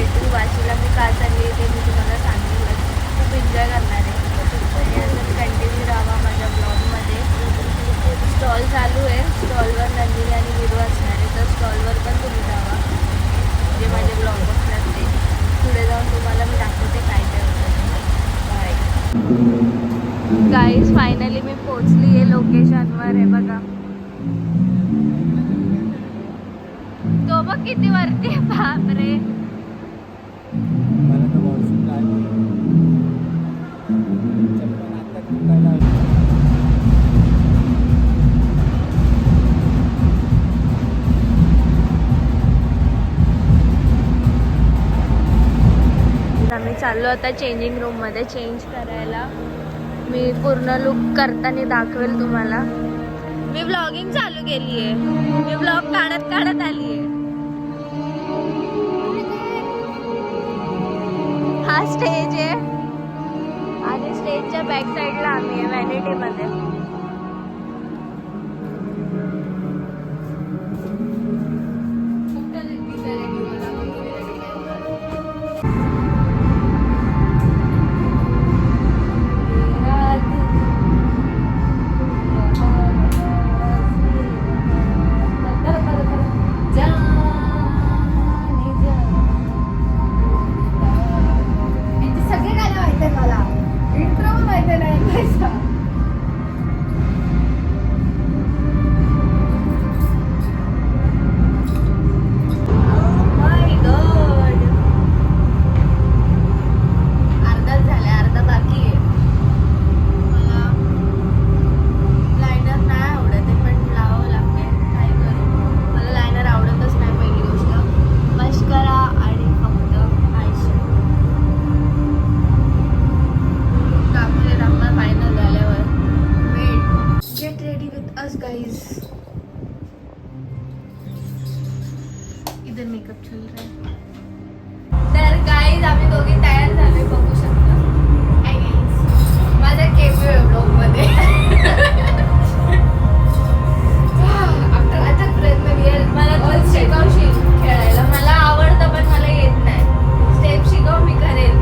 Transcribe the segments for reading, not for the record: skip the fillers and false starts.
भेटू. वाशीला मी का चालली ते मी तुम्हाला सांगेल. खूप एन्जॉय करणार आहे आणि अजून कंटिन्यू राहा माझ्या ब्लॉगमध्ये. स्टॉल चालू आहे, स्टॉलवर नंदिनी आणि विरू असणार आहे, तर स्टॉलवर पण तुम्ही जावा. जे माझे ब्लॉग बघतात ते पुढे जाऊन तुम्हाला मी दाखवते काय काय होतं. बाय गाईज, फायनली मी पोचली आहे लोकेशनवर. आहे बघा तो बघ किती वरती आहे. बापरे. आम्ही चाललो आता चेंजिंग रूम मध्ये चेंज करायला. मी पूर्ण लुक करताना दाखवेल तुम्हाला. मी व्लॉगिंग चालू केली आहे, मी व्लॉग काढत काढत आली आहे. हा स्टेज आहे आणि स्टेजच्या बॅक साईडला आम्ही आहे व्हॅनिटी मध्ये. इधर मेकअप चल रहा है. तर गाईज आम्ही दोघी तयार झालोय, बघू शकता. हाय गाईज, माझा केपी आहे ब्लॉग मध्ये. आता प्रयत्न केला. मला तू शिकवशील खेळायला. मला आवडतं पण मला येत नाही. स्टेप शिकव, मी करेल.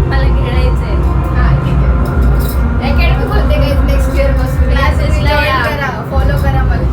मला खेळायचंय. हा ठीक आहे. अकॅडमी खोलते गाईज नेक्स्ट इयर पासून. क्लासेसला या, फॉलो करा मला.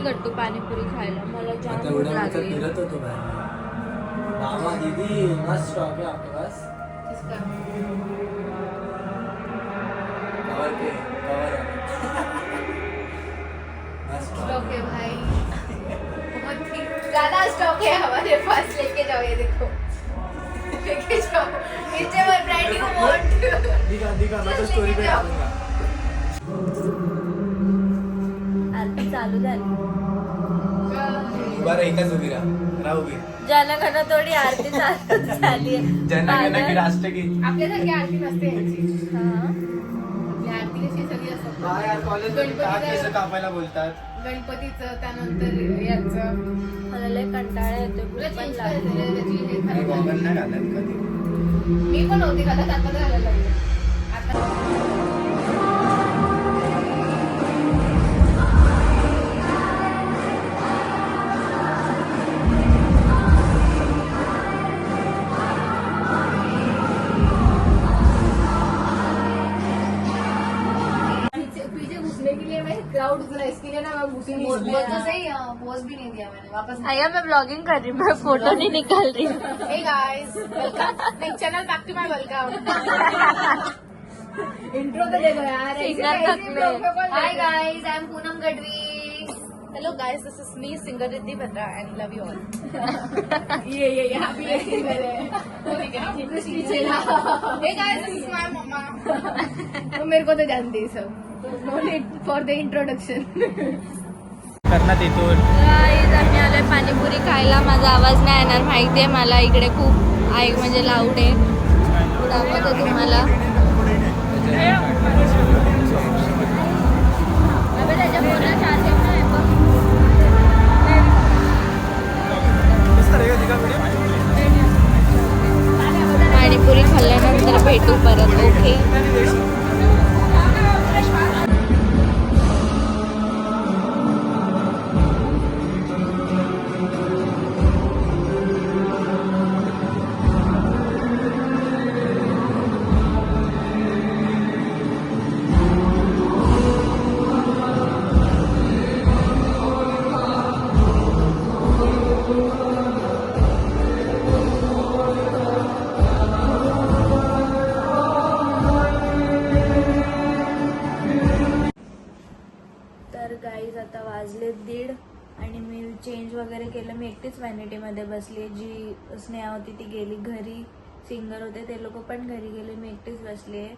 गट्टू पाणीपुरी खायला. मला जाम भूक लागली. फिरत होतो मामा दीदी मस्त स्टॉक है आपके पास. किसका? कवर के कवर स्टॉक है भाई, बहुत ही ज्यादा स्टॉक है हमारे पास. लेके जाओ, ये देखो, लेके जाओ. नीचे मैं ब्रांडी को वांट दिखा मैं तो स्टोरी पे डालूंगा. आरती चालू झाली. बरं एकच उभी राहा उभी. जनगण थोडी आरती चालू झाली. जनगण की राष्ट्रगीत. आपल्यासारखी आरती नसते यांची. हा, आपली आरती कशी सगळी असतात. हा यार कॉलेज केस कापायला बोलतात. गणपतीचं, त्यानंतर याचं. मला लय कंटाळा येतो. तुला भूक पण चेंज लागली. करायचं त्याची हे आणि खराब गॉगल झाली. नाही घालत कधी. मी पण होती घालत, आता तर घालायला लागले. आता पीछे घुसने के लिए मैं क्राउड इसके लिए ना मैं घुसी नहीं. तो सही पोज भी नहीं दिया मैंने वापस. आया मैं ब्लॉगिंग कर रही हूँ, मैं फोटो नहीं निकाल रही हूँ. Hey guys, welcome. Channel back to my welcome. Intro तो दे दो यार. सिंगर थकले. Hi guys, I am Poonam Gadhvi. Hello guys, this is me singer Riddhi Batra and love you all. ये यहाँ भी एक सिंगर है. ठीक है. Hey guys, this is my मम्मा. तो मेरे को तो जानती है सब. No need for the introduction. करण्यात येतो. गाईज आम्ही आलोय पाणीपुरी खायला. माझा आवाज नाही येणार माहिती आहे मला, इकडे खूप ऐक म्हणजे लाऊड आहे. दाखवतो तुम्हाला. अबे त्याच्या फोनला चार्जिंग नाही बघ. पाणीपुरी खाल्ल्यानंतर भेटू परत. ओके. तर गाईज आता वाजले 1:30 आणि मी चेंज वगैरे केलं. मी एकटीच व्हॅनिटीमध्ये बसली. जी स्नेहा होती ती गेली घरी. सिंगर होते ते लोक पण घरी गेले. मी एकटीच बसली आहे.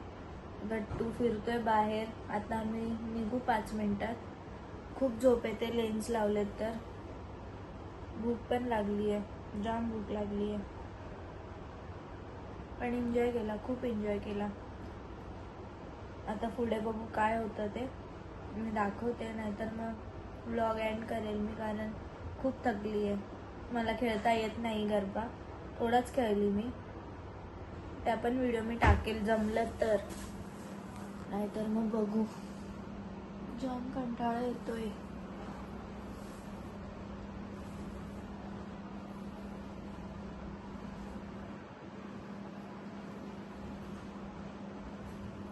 गट्टू फिरतोय बाहेर. आता आम्ही निघू 5 मिनिटात. खूप झोप येते लेन्स लावलेत तर. भूक पण लागली आहे, जाम भूक लागली आहे. पण एन्जॉय केला, खूप एन्जॉय केला. आता पुढे बघू काय होतं ते मी दाखवते, नाहीतर मग व्लॉग एंड करेल मी, कारण खूप थकली आहे. मला खेळता येत नाही गरबा, थोडाच खेळली मी. त्या पण व्हिडिओ मी टाकेल जमलं तर, नाहीतर मग बघू. जाम कंटाळा येतोय.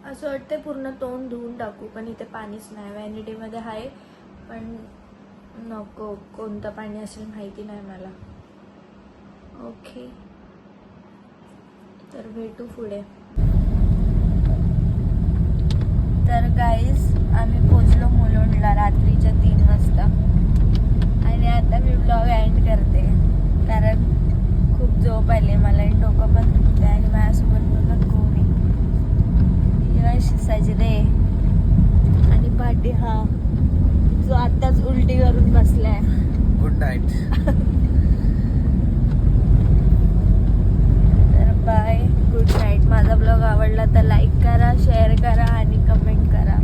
असं वाटते पूर्ण तोंड धुवून टाकू, पण इथे पाणीच नाही. व्हॅनिटीमध्ये आहे पण नको, कोणतं पाणी असेल माहिती नाही मला. ओके, तर भेटू पुढे. तर गाईज आम्ही पोचलो मुलुंडला रात्रीच्या 3 वाजता. आणि आता मी ब्लॉग एंड करते, कारण खूप झोप आली मला. डोकं पण दुखते आणि माझ्यासोबत बघा कोणी सजरे आणि पाठी हा जो आत्ताच उलटी करून बसलाय. Good night. तर बाय, गुड नाईट. माझा ब्लॉग आवडला तर लाईक करा, शेअर करा आणि कमेंट करा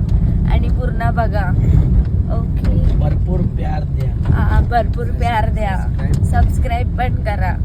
आणि पूर्ण बघा. ओके, भरपूर प्यार द्या. भरपूर प्यार द्या. सबस्क्राईब पण करा.